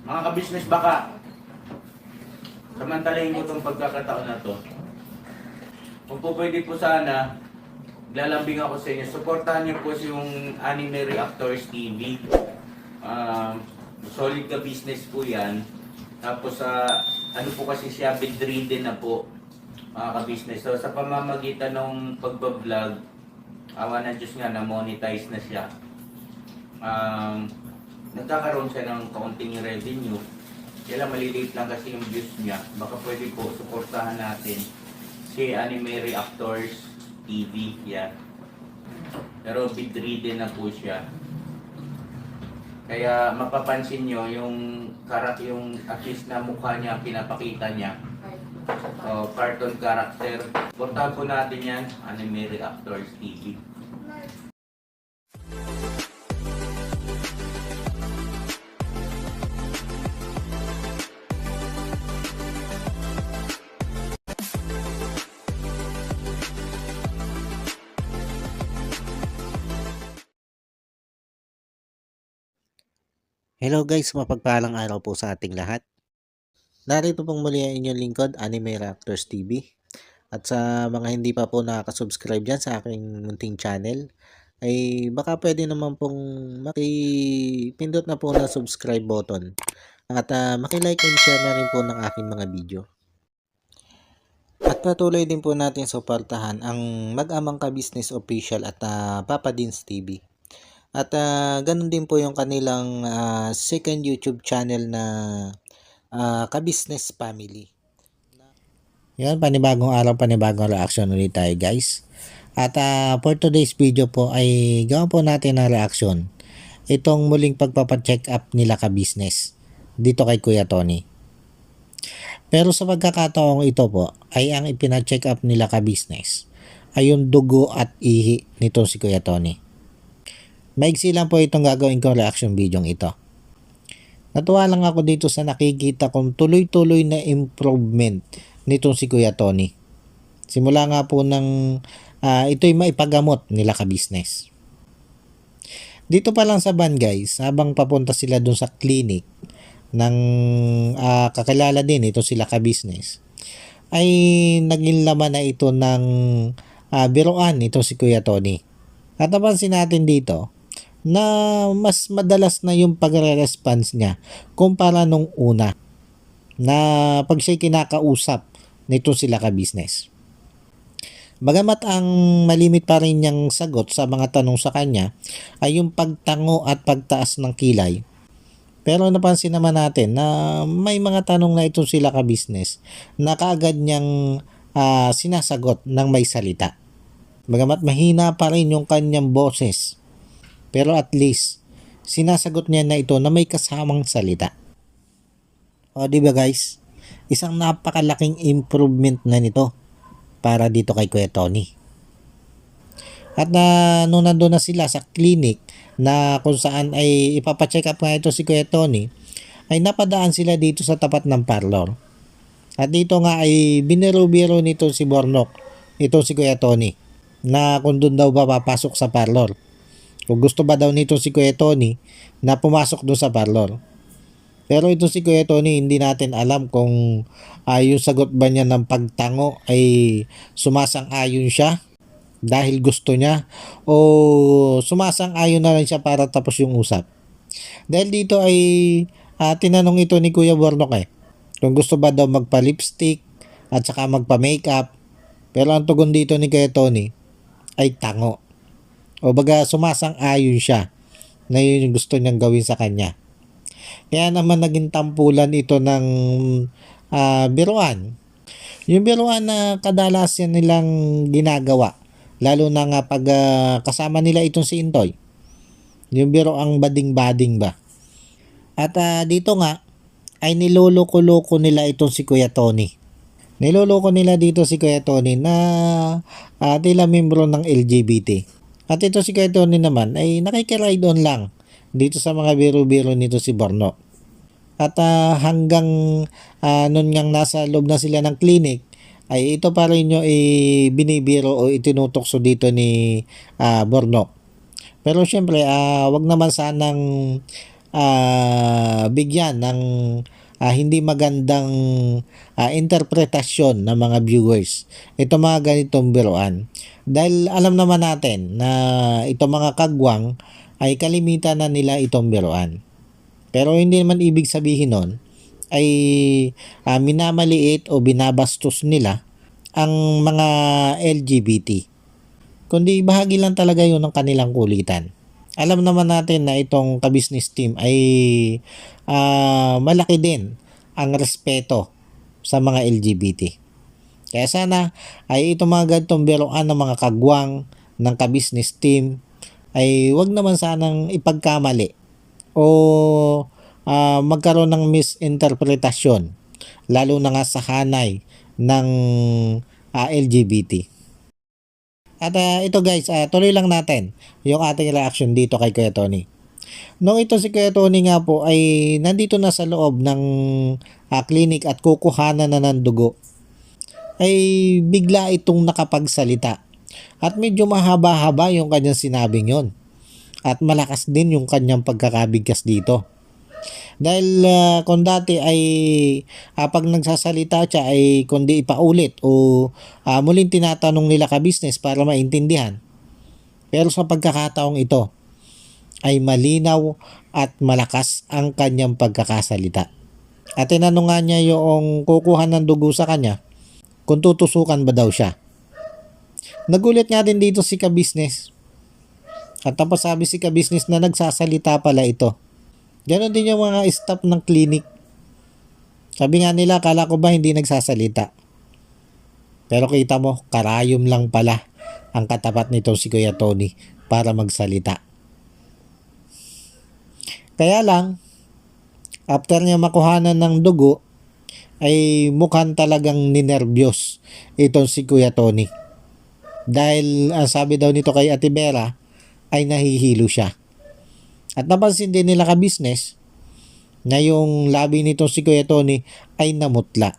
Mga kabisnes, baka samantalahin ko itong pagkakataon na to. Kung po pwede po sana, lalambing ako sa inyo. Supportahan niyo po yung Anime Reactors TV. Solid ka business po yan. Tapos ano po kasi siya, bedridden na po mga ka-business. So sa pamamagitan ng pagbablog, awa ng Diyos nga, na-monetize na siya. Nagkakaroon siya ng kaunting revenue. Kaya lang maliliit lang kasi yung views niya. Baka pwede po, suportahan natin si Anime Reactors TV. Yan. Pero bedridden na po siya. Kaya mapapansin nyo yung yung at least na mukha niya, pinapakita niya. Cartoon character. Suportahan po natin yan, Anime Reactors TV. Hello guys, mapagpalang araw po sa ating lahat. Narito pong muli ang inyong lingkod, Anime Reactors TV. At sa mga hindi pa po nakaka-subscribe dyan sa aking munting channel, ay baka pwede naman pong makipindot na po na subscribe button. At makilike and share na rin po ng aking mga video. At patuloy din po natin suportahan ang Mag-amang Ka-Business Official at Papa Dins TV. At ganun din po yung kanilang second YouTube channel na Ka-Business Family. Yan, panibagong araw, panibagong reaction ulit tayo guys. At for today's video po ay gawin po natin ang reaction. Itong muling pagpapacheck up nila Ka-Business dito kay Kuya Tony. Pero sa pagkakataong ito po ay ang ipina-check up nila Ka-Business ay yung dugo at ihi nito si Kuya Tony. Maiksi lang po itong gagawin kong reaction video ito. Natuwa lang ako dito sa nakikita kong tuloy-tuloy na improvement nitong si Kuya Tony. Simula nga po ng ito'y maipagamot nila Ka-Business. Dito pa lang sa van guys, habang papunta sila dun sa clinic ng kakilala din ito sila Ka-Business, ay naging laman na ito ng biruan ito si Kuya Tony. At napansin natin dito na mas madalas na yung pagre-response niya kumpara nung una na pag siya'y kinakausap nito sila Ka-Business. Bagamat ang malimit pa rin niyang sagot sa mga tanong sa kanya ay yung pagtango at pagtaas ng kilay. Pero napansin naman natin na may mga tanong na ito sila Ka-Business na kaagad niyang sinasagot ng may salita. Bagamat mahina pa rin yung kanyang boses, pero at least sinasagot niya na ito na may kasamang salita. O di ba guys? Isang napakalaking improvement na nito para dito kay Kuya Tony. At nung nandun na sila sa clinic na kung saan ay ipapacheck up nga ito si Kuya Tony, ay napadaan sila dito sa tapat ng parlor. At dito nga ay biniro-biro nito si Bornok, ito si Kuya Tony, na kung doon daw ba papasok sa parlor. Kung gusto ba daw nito si Kuya Tony na pumasok doon sa parlor. Pero ito si Kuya Tony, hindi natin alam kung yung sagot ba niya ng pagtango ay sumasang-ayon siya dahil gusto niya o sumasang-ayon na lang siya para tapos yung usap. Dahil dito ay tinanong ito ni Kuya Bornok kung gusto ba daw magpa-lipstick at saka magpa-makeup. Pero ang tugon dito ni Kuya Tony ay tango. O baga sumasang-ayon siya na yun yung gusto niyang gawin sa kanya. Kaya naman naging tampulan ito ng biruan. Yung biruan na kadalasan nilang ginagawa, lalo na nga pag kasama nila itong si Intoy. Yung biro ang bading-bading ba. At dito nga ay niloloko-loko nila itong si Kuya Tony. Niloloko nila dito si Kuya Tony na tila membro ng LGBT. At ito si Kuya Tony naman ay nakikiride on lang dito sa mga biro-biro nito si Bornok. At hanggang nun ngang nasa loob na sila ng clinic ay ito pa rin yung binibiro o itinutokso dito ni Bornok. Pero syempre wag naman sanang bigyan ng hindi magandang interpretasyon ng mga viewers ito mga ganitong biruan. Dahil alam naman natin na ito mga kagwang ay kalimitan na nila itong biruan. Pero hindi naman ibig sabihin nun ay minamaliit o binabastos nila ang mga LGBT. Kundi bahagi lang talaga yun ng kanilang kulitan. Alam naman natin na itong ka-business team ay malaki din ang respeto sa mga LGBT. Kaya sana ay itong mga ganitong biruan ng mga kagwang ng ka-business team ay wag naman sanang ipagkamali o magkaroon ng misinterpretasyon lalo na nga sa hanay ng LGBT. At ito guys, tuloy lang natin yung ating reaction dito kay Kuya Tony. Nung ito si Kuya Tony nga po ay nandito na sa loob ng clinic at kukuhanan na ng dugo, ay bigla itong nakapagsalita. At medyo mahaba-haba yung kanyang sinabing yon. At malakas din yung kanyang pagkakabigkas dito. Dahil kung dati ay pag nagsasalita siya ay kundi ipaulit o muling tinatanong nila ka-business para maintindihan. Pero sa pagkakataong ito ay malinaw at malakas ang kanyang pagkakasalita. At tinanong nga niya yung kukuha ng dugo sa kanya kung tutusukan ba daw siya. Nagulat nga din dito si ka-business. At tapos sabi si ka-business na nagsasalita pala ito. Ganon din yung mga staff ng clinic. Sabi nga nila, kala ko ba hindi nagsasalita. Pero kita mo, karayom lang pala ang katapat nito si Kuya Tony para magsalita. Kaya lang, after niya makuhanan ng dugo, ay mukhang talagang ninervyos itong si Kuya Tony. Dahil ang sabi daw nito kay Ate Vera ay nahihilo siya. At napansin din nila ka-business na yung labi nito si Kuya Tony ay namutla.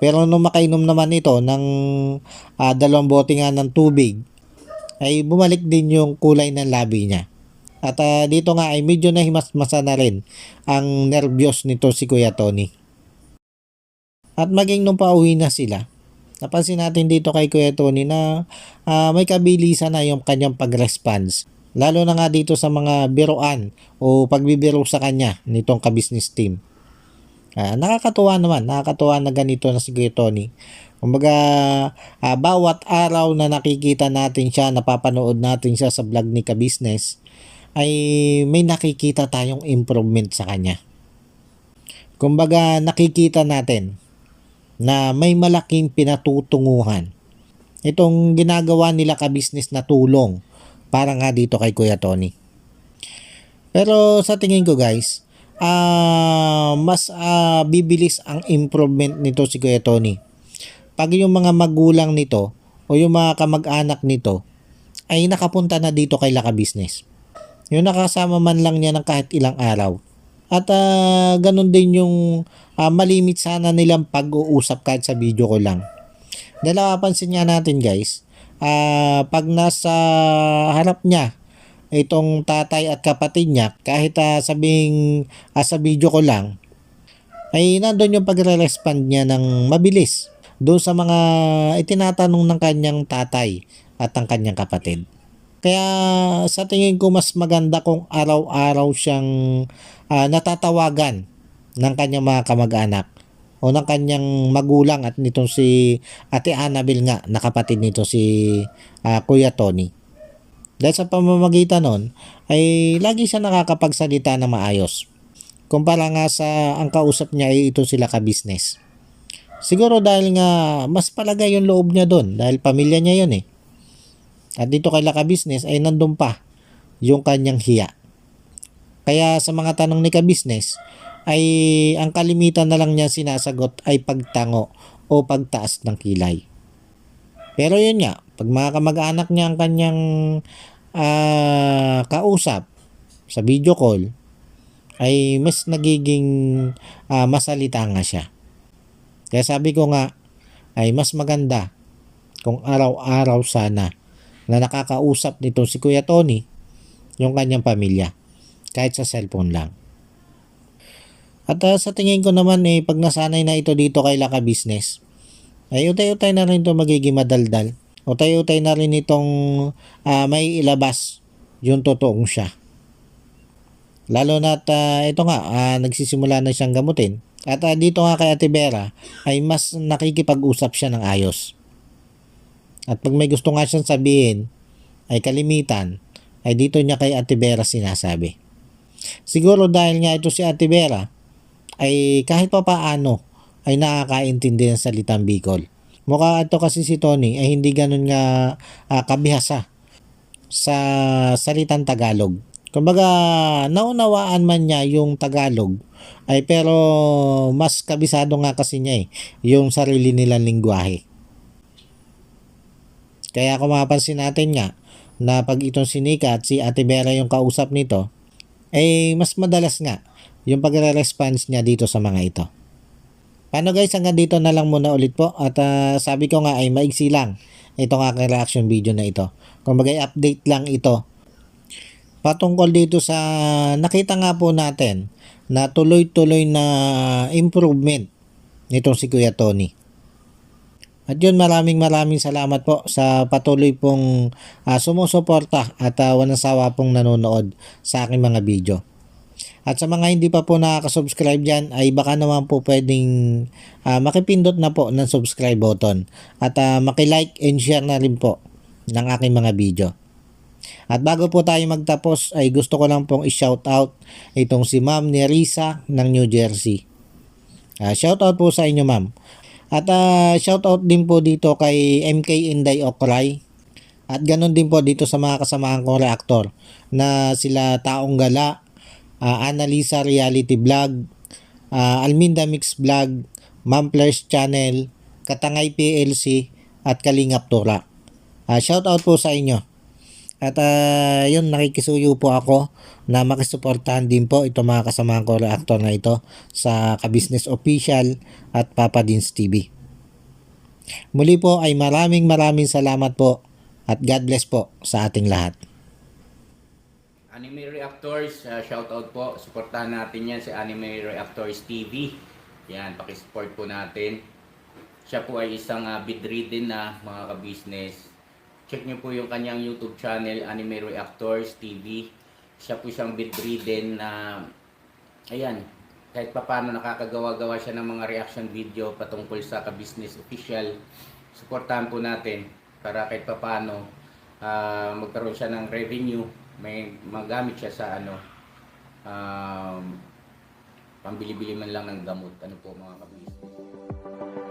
Pero nung makainom naman ito ng 2 bote nga ng tubig, ay bumalik din yung kulay ng labi niya. At dito nga ay medyo nahimasmasa na rin ang nervyos nito si Kuya Tony. At maging nung pauwi na sila, napansin natin dito kay Kuya Tony na may kabilisan na yung kanyang pag-response. Lalo na nga dito sa mga biruan o pagbibiro sa kanya nitong ka-business team. Nakakatuwa na ganito na si Kuya Tony. Kumbaga, bawat araw na nakikita natin siya, napapanood natin siya sa vlog ni ka-business, ay may nakikita tayong improvement sa kanya. Kumbaga, nakikita natin na may malaking pinatutunguhan itong ginagawa nila ka-business na tulong para nga dito kay Kuya Tony. Pero sa tingin ko guys, mas bibilis ang improvement nito si Kuya Tony pag yung mga magulang nito o yung mga kamag-anak nito ay nakapunta na dito kay Laka Business. Yung nakasama man lang niya ng kahit ilang araw. At ganun din yung malimit sana nilang pag-uusap kahit sa video ko lang. Dahil napapansin nga natin guys, pag nasa harap niya itong tatay at kapatid niya, kahit sabing sa video ko lang, ay nandun yung pagre-respond niya ng mabilis doon sa mga itinatanong ng kanyang tatay at ang kanyang kapatid. Kaya sa tingin ko mas maganda kung araw-araw siyang natatawagan ng kanyang mga kamag-anak o ng kanyang magulang at nitong si Ate Annabel nga na kapatid nito si Kuya Tony. Dahil sa pamamagitan nun ay lagi siya nakakapagsalita na maayos. Kumpara nga sa ang kausap niya ay ito sila ka-business. Siguro dahil nga mas palagay yung loob niya doon dahil pamilya niya yun eh. At dito kay ka-business ay nandun pa yung kanyang hiya. Kaya sa mga tanong ni ka-business ay ang kalimitan na lang niya sinasagot ay pagtango o pagtaas ng kilay. Pero yun nga, pag mga kamag-anak niya ang kanyang kausap sa video call, ay mas nagiging masalita nga siya. Kaya sabi ko nga, ay mas maganda kung araw-araw sana na nakakausap nito si Kuya Tony yung kanyang pamilya. kahit sa cellphone lang. At sa tingin ko naman pag nasanay na ito dito kay Laka Business, ay utay-utay na rin ito magiging madaldal. Utay-utay na rin itong may ilabas yung totoong siya. Lalo na ito nga, nagsisimula na siyang gamutin. At dito nga kay Ate Vera ay mas nakikipag-usap siya ng ayos. At pag may gusto nga siyang sabihin ay kalimitan, ay dito niya kay Ate Vera sinasabi. Siguro dahil nga ito si Ate Vera ay kahit pa paano ay nakakaintindi ng salitang Bicol. Mukha ito kasi si Tony ay hindi ganun nga kabihasa sa salitang Tagalog. Kumbaga naunawaan man niya yung Tagalog ay pero mas kabisado nga kasi niya yung sarili nilang lingwahe. Kaya kung mapapansin natin nga na pag itong si Nika at si Ate Vera yung kausap nito ay mas madalas nga yung pagre-response niya dito sa mga ito. Paano guys, hanggang dito na lang muna ulit po at sabi ko nga ay maigsi lang itong aking reaction video na ito. Kung bagay update lang ito patungkol dito sa nakita nga po natin na tuloy-tuloy na improvement nitong si Kuya Tony. At yun, maraming salamat po sa patuloy pong sumusuporta at walang sawa pong nanonood sa aking mga video. At sa mga hindi pa po nakaka-subscribe dyan ay baka naman po pwedeng makipindot na po ng subscribe button at makilike and share na rin po ng aking mga video. At bago po tayo magtapos ay gusto ko lang pong i-shoutout itong si Ma'am Nerissa ng New Jersey. Shoutout po sa inyo ma'am. At shoutout din po dito kay MK Inday Okray. At ganun din po dito sa mga kasamahan kong reactor na sila Taong Gala, Annalisa Reality Vlog, Alminda Mix Vlog, Ma'am Flash Channel, Katangay PLC at Kalingap Tura. Shoutout po sa inyo. At yun, nakikisuyo po ako na makisuportahan din po itong mga kasamahan ko reactor na ito sa Ka-Business Official at Papa Dins TV. Muli po ay maraming salamat po at God bless po sa ating lahat. Anime Reactors, shoutout po. Suportahan natin yan si Anime Reactors TV. Yan, pakisupport po natin. Siya po ay isang bidridden na mga ka-business. Check nyo po yung kanyang YouTube channel, Anime Reactors TV. Siya po siyang bidridden na, ayan, kahit pa paano nakakagawa-gawa siya ng mga reaction video patungkol sa Ka-Business Official. Suportahan po natin para kahit pa paano magkaroon siya ng revenue. May magamit siya sa pambili-bili man lang ng gamot. Ano po mga ka-business.